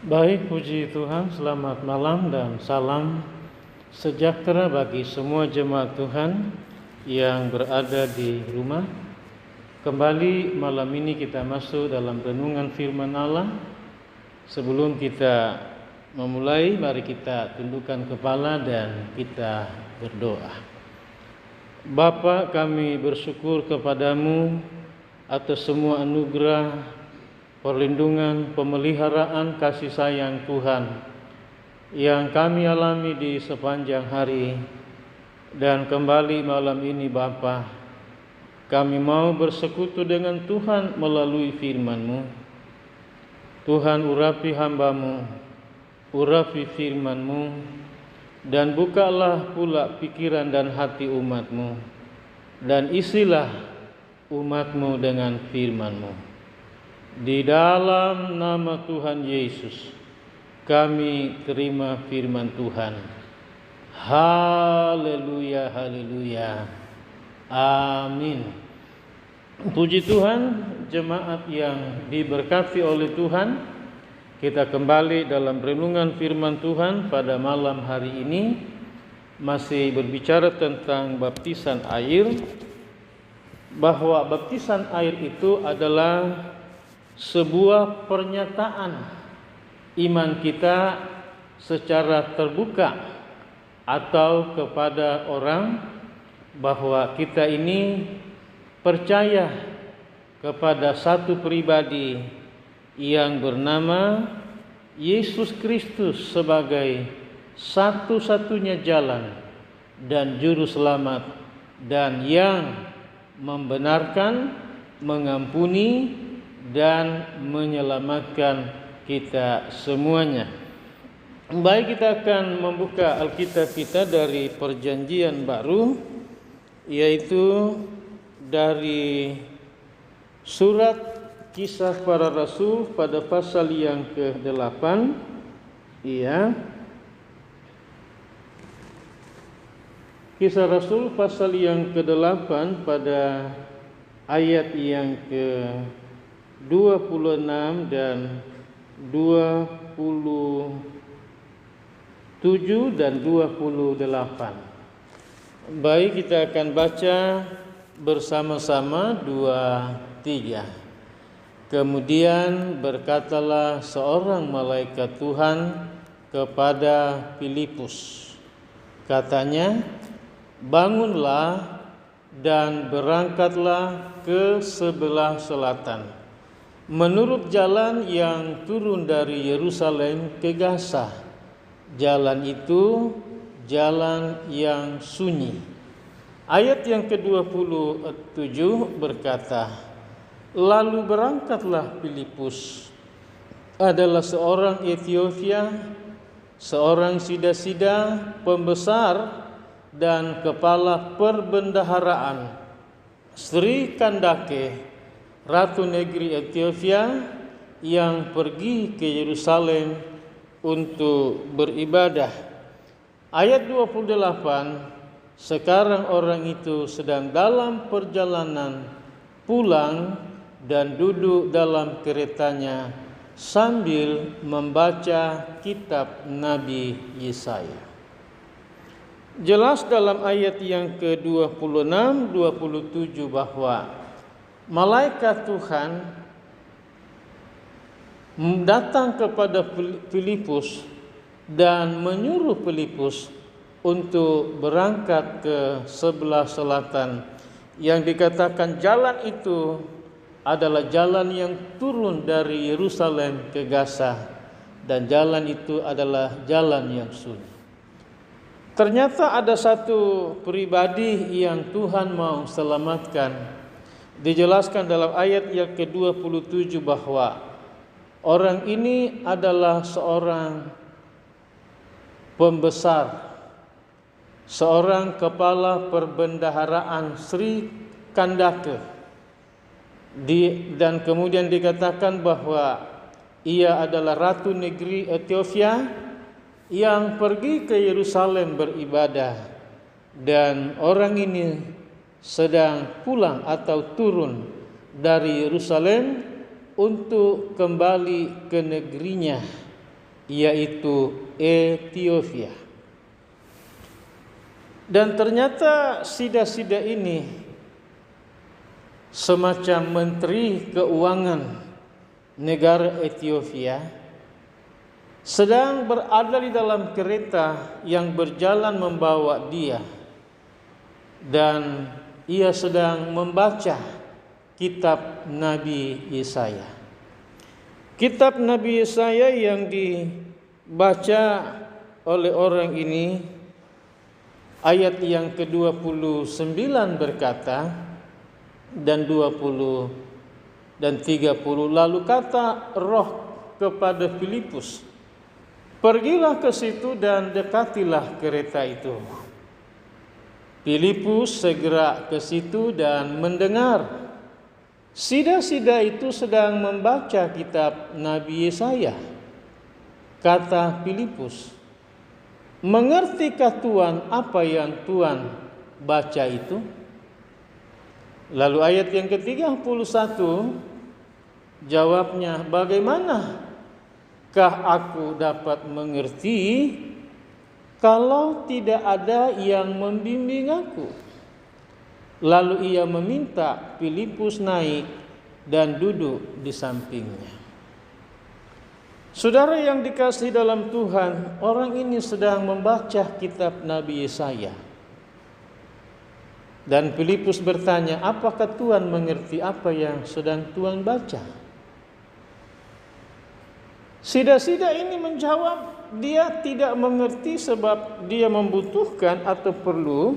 Baik, puji Tuhan, selamat malam dan salam sejahtera bagi semua jemaat Tuhan yang berada di rumah. Kembali malam ini kita masuk dalam renungan firman Allah. Sebelum kita memulai, mari kita tundukkan kepala dan kita berdoa. Bapa, kami bersyukur kepadamu atas semua anugerah, perlindungan, pemeliharaan, kasih sayang Tuhan yang kami alami di sepanjang hari. Dan kembali malam ini Bapa, kami mau bersekutu dengan Tuhan melalui firman-Mu. Tuhan, urapi hamba-Mu, urapi firman-Mu, dan bukalah pula pikiran dan hati umat-Mu, dan isilah umat-Mu dengan firman-Mu. Di dalam nama Tuhan Yesus kami terima firman Tuhan. Haleluya, haleluya. Amin. Puji Tuhan, jemaat yang diberkati oleh Tuhan, kita kembali dalam renungan firman Tuhan pada malam hari ini, masih berbicara tentang baptisan air, bahwa baptisan air itu adalah sebuah pernyataan iman kita secara terbuka atau kepada orang bahwa kita ini percaya kepada satu pribadi yang bernama Yesus Kristus sebagai satu-satunya jalan dan juru selamat, dan yang membenarkan, mengampuni, dan menyelamatkan kita semuanya. Baik, kita akan membuka Alkitab kita dari Perjanjian Baru, yaitu dari surat Kisah Para Rasul pada pasal yang ke-8. Kisah Rasul pasal yang ke-8 pada ayat yang ke-26 dan 27 dan 28. Baik, kita akan baca bersama-sama 2-3. Kemudian berkatalah seorang malaikat Tuhan kepada Filipus, katanya, bangunlah dan berangkatlah ke sebelah selatan, menurut jalan yang turun dari Yerusalem ke Gaza. Jalan itu jalan yang sunyi. Ayat yang ke-27 berkata, lalu berangkatlah Filipus, adalah seorang Ethiopia, seorang sida-sida, pembesar dan kepala perbendaharaan Sri Kandake, Ratu negeri Ethiopia, yang pergi ke Yerusalem untuk beribadah. Ayat 28, sekarang orang itu sedang dalam perjalanan pulang dan duduk dalam keretanya sambil membaca kitab Nabi Yesaya. Jelas dalam ayat yang ke-26, 27 bahwa malaikat Tuhan datang kepada Filipus dan menyuruh Filipus untuk berangkat ke sebelah selatan, yang dikatakan jalan itu adalah jalan yang turun dari Yerusalem ke Gaza, dan jalan itu adalah jalan yang sunyi. Ternyata ada satu pribadi yang Tuhan mau selamatkan. Dijelaskan dalam ayat yang ke-27 bahwa orang ini adalah seorang pembesar, seorang kepala perbendaharaan Sri Kandake, dan kemudian dikatakan bahwa ia adalah ratu negeri Ethiopia yang pergi ke Yerusalem beribadah, dan orang ini sedang pulang atau turun dari Yerusalem untuk kembali ke negerinya. yaitu Ethiopia. Dan ternyata Sida-Sida ini semacam menteri keuangan negara Ethiopia sedang berada di dalam kereta yang berjalan membawa dia, dan ia sedang membaca kitab Nabi Yesaya. Kitab Nabi Yesaya yang dibaca oleh orang ini, ayat yang ke-29 berkata, dan 20 dan 30, lalu kata Roh kepada Filipus, pergilah ke situ dan dekatilah kereta itu. Filipus segera ke situ dan mendengar Sida-Sida itu sedang membaca kitab Nabi Yesaya. Kata Filipus, mengertikah Tuan apa yang Tuan baca itu? Lalu ayat yang ke-31 jawabnya, bagaimanakah aku dapat mengerti kalau tidak ada yang membimbing aku? Lalu ia meminta Filipus naik dan duduk di sampingnya. Saudara yang dikasihi dalam Tuhan, orang ini sedang membaca kitab Nabi Yesaya. Dan Filipus bertanya, apakah Tuhan mengerti apa yang sedang Tuhan baca? Sida-Sida ini menjawab, dia tidak mengerti sebab dia membutuhkan atau perlu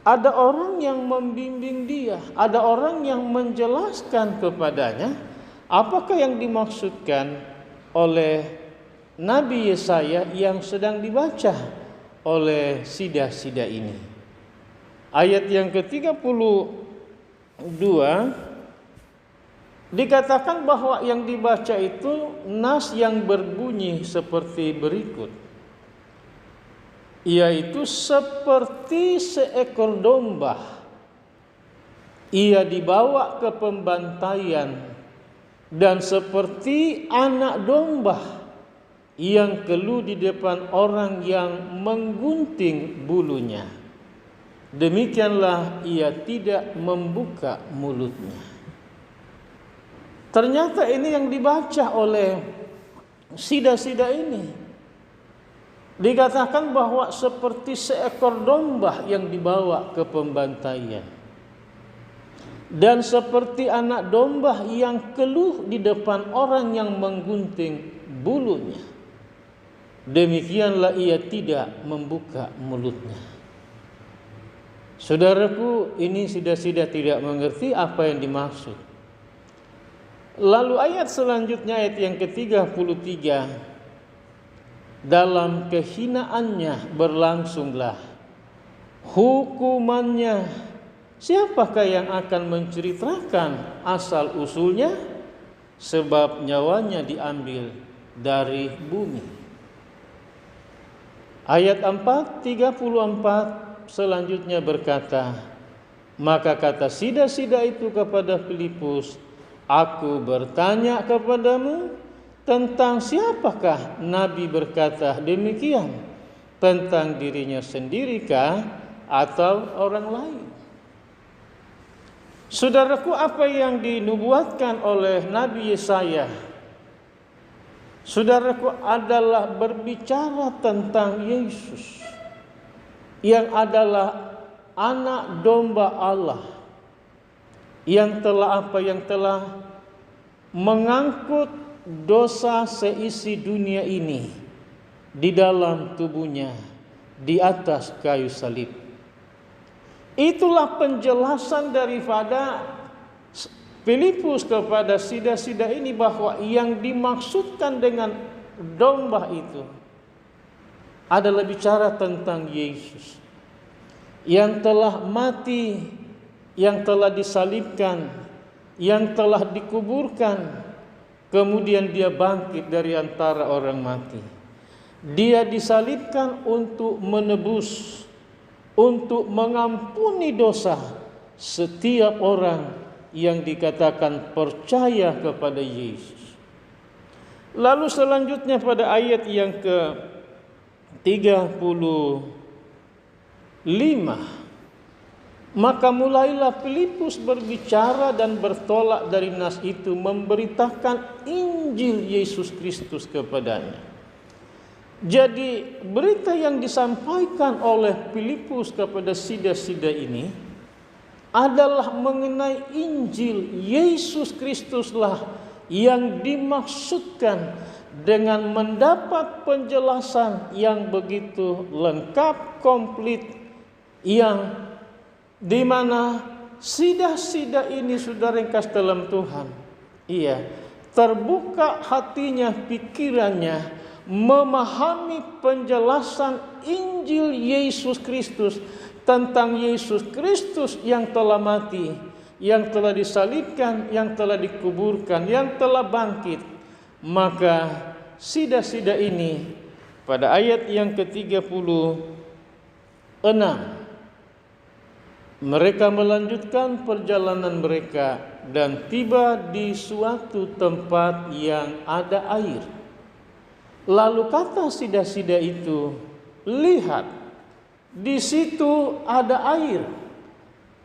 ada orang yang membimbing dia, ada orang yang menjelaskan kepadanya apakah yang dimaksudkan oleh Nabi Yesaya yang sedang dibaca oleh Sida-Sida ini. Ayat yang ke-32 dikatakan bahwa yang dibaca itu nas yang berbunyi seperti berikut, yaitu seperti seekor domba ia dibawa ke pembantaian, dan seperti anak domba yang keluh di depan orang yang menggunting bulunya, demikianlah ia tidak membuka mulutnya. Ternyata ini yang dibaca oleh Sida-Sida ini. Dikatakan bahwa seperti seekor domba yang dibawa ke pembantaian, dan seperti anak domba yang keluh di depan orang yang menggunting bulunya, demikianlah ia tidak membuka mulutnya. Saudaraku, ini Sida-Sida tidak mengerti apa yang dimaksud. Lalu ayat selanjutnya, ayat yang ke-33, dalam kehinaannya berlangsunglah hukumannya. Siapakah yang akan menceritakan asal usulnya? Sebab nyawanya diambil dari bumi. Ayat 34 selanjutnya berkata, maka kata Sida-Sida itu kepada Filipus, aku bertanya kepadamu, tentang siapakah Nabi berkata demikian? Tentang dirinya sendirikah atau orang lain? Saudaraku, apa yang dinubuatkan oleh Nabi Yesaya, saudaraku, adalah berbicara tentang Yesus yang adalah anak domba Allah yang telah mengangkut dosa seisi dunia ini di dalam tubuhnya di atas kayu salib. Itulah penjelasan daripada Filipus kepada Sida-Sida ini, bahwa yang dimaksudkan dengan domba itu adalah bicara tentang Yesus yang telah mati, yang telah disalibkan, yang telah dikuburkan, kemudian dia bangkit dari antara orang mati. Dia disalibkan untuk menebus, untuk mengampuni dosa setiap orang yang dikatakan percaya kepada Yesus. Lalu selanjutnya pada ayat yang ke-35, maka mulailah Filipus berbicara dan bertolak dari nas itu, memberitakan Injil Yesus Kristus kepadanya. Jadi berita yang disampaikan oleh Filipus kepada sida-sida ini adalah mengenai Injil Yesus Kristuslah yang dimaksudkan dengan mendapat penjelasan yang begitu lengkap, komplit, yang dimana sida-sida ini sudah ringkas dalam Tuhan. Iya, terbuka hatinya, pikirannya, memahami penjelasan Injil Yesus Kristus tentang Yesus Kristus yang telah mati, yang telah disalibkan, yang telah dikuburkan, yang telah bangkit. Maka sida-sida ini pada ayat yang ke-36, mereka melanjutkan perjalanan mereka dan tiba di suatu tempat yang ada air. Lalu kata sida-sida itu, lihat, di situ ada air.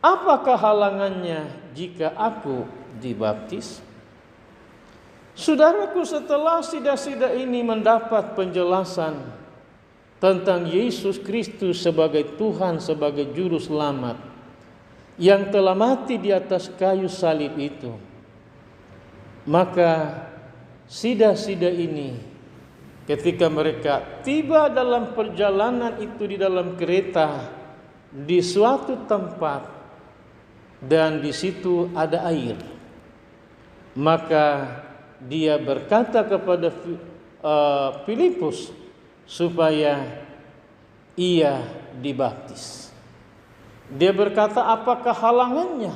Apakah halangannya jika aku dibaptis? Saudaraku, setelah sida-sida ini mendapat penjelasan tentang Yesus Kristus sebagai Tuhan, sebagai juru selamat yang telah mati di atas kayu salib itu, maka sida-sida ini ketika mereka tiba dalam perjalanan itu di dalam kereta di suatu tempat dan di situ ada air, maka dia berkata kepada Filipus supaya ia dibaptis. Dia berkata, apakah halangannya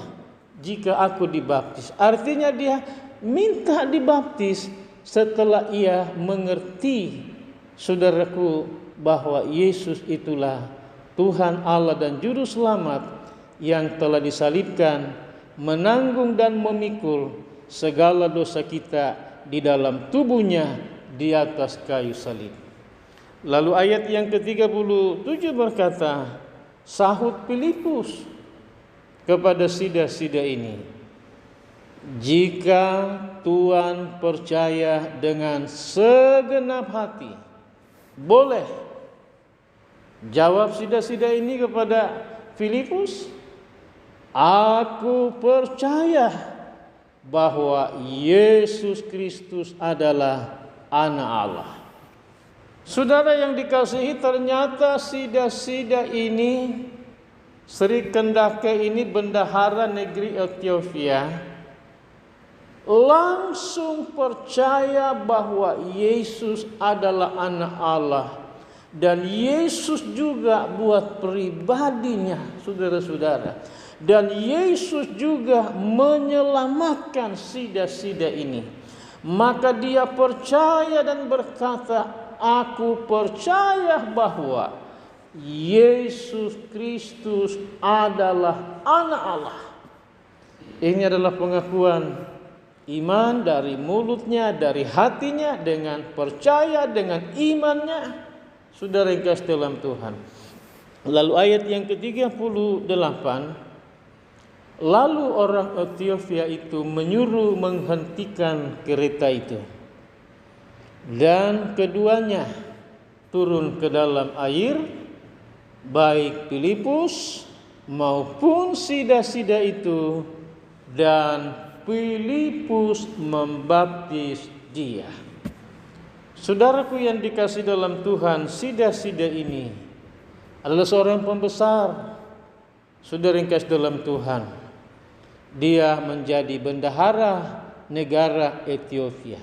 jika aku dibaptis? Artinya dia minta dibaptis setelah ia mengerti, saudaraku, bahwa Yesus itulah Tuhan Allah dan Juru Selamat yang telah disalibkan, menanggung dan memikul segala dosa kita di dalam tubuhnya di atas kayu salib. Lalu ayat yang ke-37 berkata, sahut Filipus kepada sida-sida ini, jika Tuhan percaya dengan segenap hati, boleh. Jawab sida-sida ini kepada Filipus, aku percaya bahwa Yesus Kristus adalah Anak Allah. Saudara yang dikasihi, ternyata sida-sida ini, Sri Kendake ini, bendahara negeri Ethiopia, langsung percaya bahwa Yesus adalah Anak Allah. Dan Yesus juga buat pribadinya, saudara-saudara. Dan Yesus juga menyelamatkan sida-sida ini. Maka dia percaya dan berkata, aku percaya bahwa Yesus Kristus adalah Anak Allah. Ini adalah pengakuan iman dari mulutnya, dari hatinya, dengan percaya, dengan imannya. Saudara yang kasih dalam Tuhan. Lalu ayat yang ke-38, lalu orang Ethiopia itu menyuruh menghentikan kereta itu, dan keduanya turun ke dalam air, baik Filipus maupun sida-sida itu, dan Filipus membaptis dia. Saudaraku yang dikasih dalam Tuhan, sida-sida ini adalah seorang pembesar. Saudara yang dikasih dalam Tuhan, dia menjadi bendahara negara Ethiopia.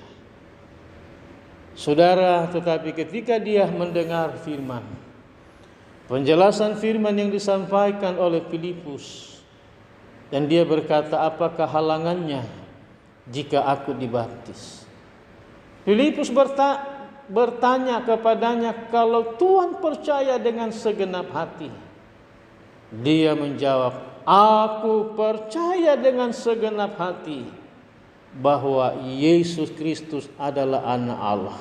Saudara, tetapi ketika dia mendengar firman, penjelasan firman yang disampaikan oleh Filipus, dan dia berkata, apakah halangannya jika aku dibaptis? Filipus bertanya kepadanya, kalau Tuhan percaya dengan segenap hati. Dia menjawab, aku percaya dengan segenap hati bahwa Yesus Kristus adalah anak Allah.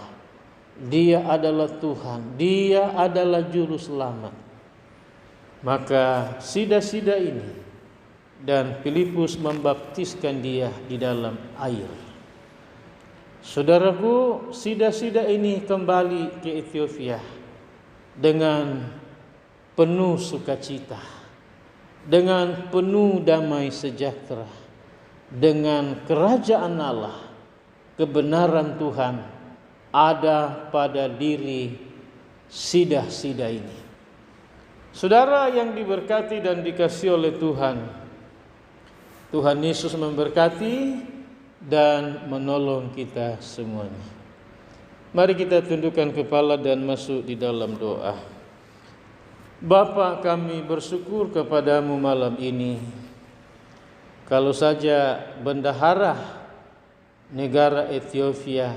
Dia adalah Tuhan, Dia adalah juru selamat. Maka sida-sida ini dan Filipus membaptiskan dia di dalam air. Saudaraku, sida-sida ini kembali ke Ethiopia dengan penuh sukacita, dengan penuh damai sejahtera, dengan kerajaan Allah, kebenaran Tuhan ada pada diri sida-sida ini. Saudara yang diberkati dan dikasihi oleh Tuhan, Tuhan Yesus memberkati dan menolong kita semuanya. Mari kita tundukkan kepala dan masuk di dalam doa. Bapa, kami bersyukur kepadamu malam ini. Kalau saja bendahara negara Ethiopia,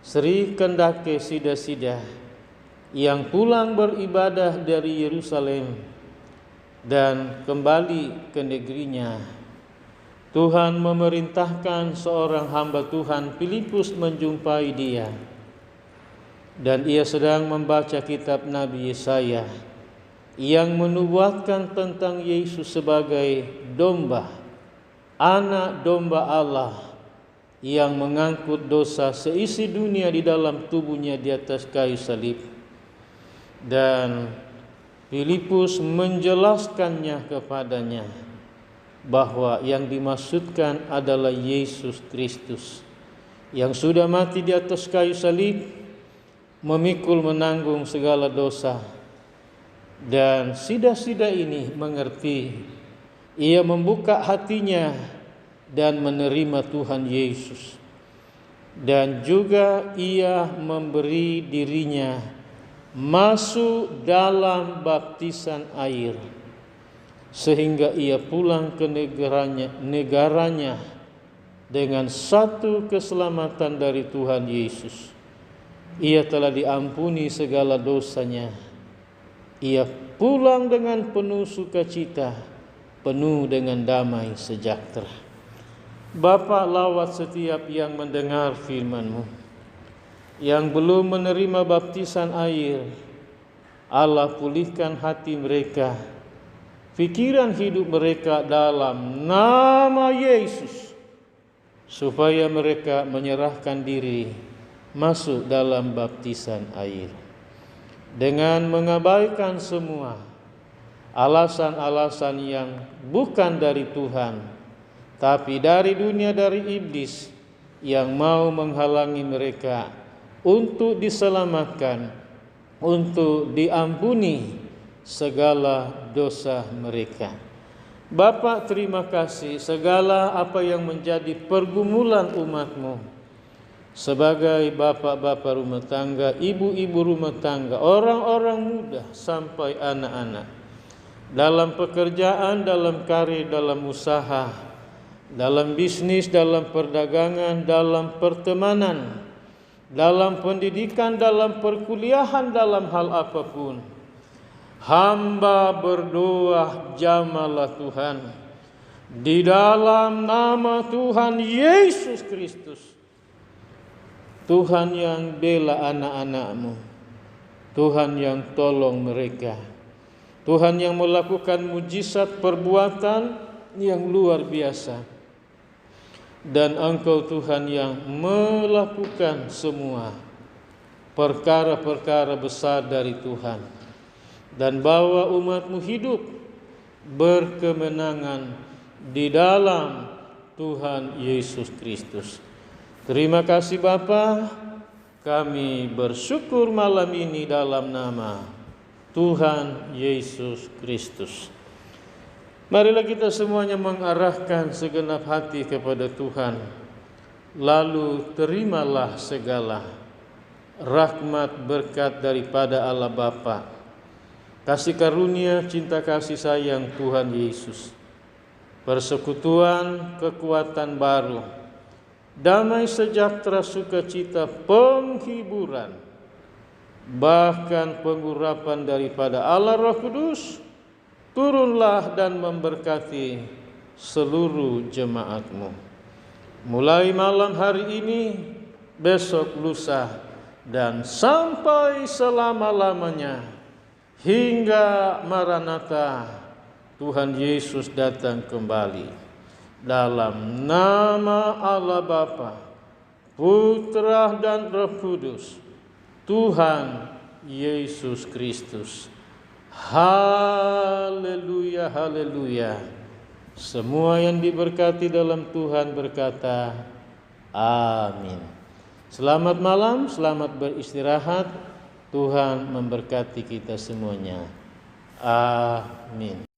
Sri Kendake Sida-Sida, yang pulang beribadah dari Yerusalem dan kembali ke negerinya, Tuhan memerintahkan seorang hamba Tuhan, Filipus, menjumpai dia. Dan ia sedang membaca kitab Nabi Yesaya yang menubuatkan tentang Yesus sebagai domba, anak domba Allah yang mengangkut dosa seisi dunia di dalam tubuhnya di atas kayu salib. Dan Filipus menjelaskannya kepadanya bahwa yang dimaksudkan adalah Yesus Kristus yang sudah mati di atas kayu salib, memikul menanggung segala dosa. Dan sida-sida ini mengerti, ia membuka hatinya dan menerima Tuhan Yesus, dan juga ia memberi dirinya masuk dalam baptisan air, sehingga ia pulang ke negaranya dengan satu keselamatan dari Tuhan Yesus. Ia telah diampuni segala dosanya. Ia pulang dengan penuh sukacita, penuh dengan damai sejahtera. Bapa, lawat setiap yang mendengar firman-Mu, yang belum menerima baptisan air. Allah, pulihkan hati mereka, pikiran hidup mereka dalam nama Yesus, supaya mereka menyerahkan diri masuk dalam baptisan air, dengan mengabaikan semua alasan-alasan yang bukan dari Tuhan, tapi dari dunia, dari iblis yang mau menghalangi mereka untuk diselamatkan, untuk diampuni segala dosa mereka. Bapa, terima kasih segala apa yang menjadi pergumulan umat-Mu, sebagai bapak-bapak rumah tangga, ibu-ibu rumah tangga, orang-orang muda sampai anak-anak, dalam pekerjaan, dalam karir, dalam usaha, dalam bisnis, dalam perdagangan, dalam pertemanan, dalam pendidikan, dalam perkuliahan, dalam hal apapun. Hamba berdoa, jamahlah Tuhan, di dalam nama Tuhan Yesus Kristus. Tuhan yang bela anak-anak-Mu, Tuhan yang tolong mereka, Tuhan yang melakukan mujizat perbuatan yang luar biasa. Dan Engkau Tuhan yang melakukan semua perkara-perkara besar dari Tuhan, dan bawa umat-Mu hidup berkemenangan di dalam Tuhan Yesus Kristus. Terima kasih Bapa, kami bersyukur malam ini dalam nama Tuhan Yesus Kristus. Marilah kita semuanya mengarahkan segenap hati kepada Tuhan, lalu terimalah segala rahmat berkat daripada Allah Bapa, kasih karunia, cinta kasih sayang Tuhan Yesus, persekutuan, kekuatan baru, damai sejahtera, sukacita, penghiburan, bahkan pengurapan daripada Allah Roh Kudus, turunlah dan memberkati seluruh jemaat-Mu. mulai malam hari ini, besok, lusa, dan sampai selama-lamanya hingga Maranatha, Tuhan Yesus datang kembali. Dalam nama Allah Bapa, Putra dan Roh Kudus, Tuhan Yesus Kristus. Haleluya, haleluya. Semua yang diberkati dalam Tuhan berkata, amin. Selamat malam, selamat beristirahat. Tuhan memberkati kita semuanya. Amin.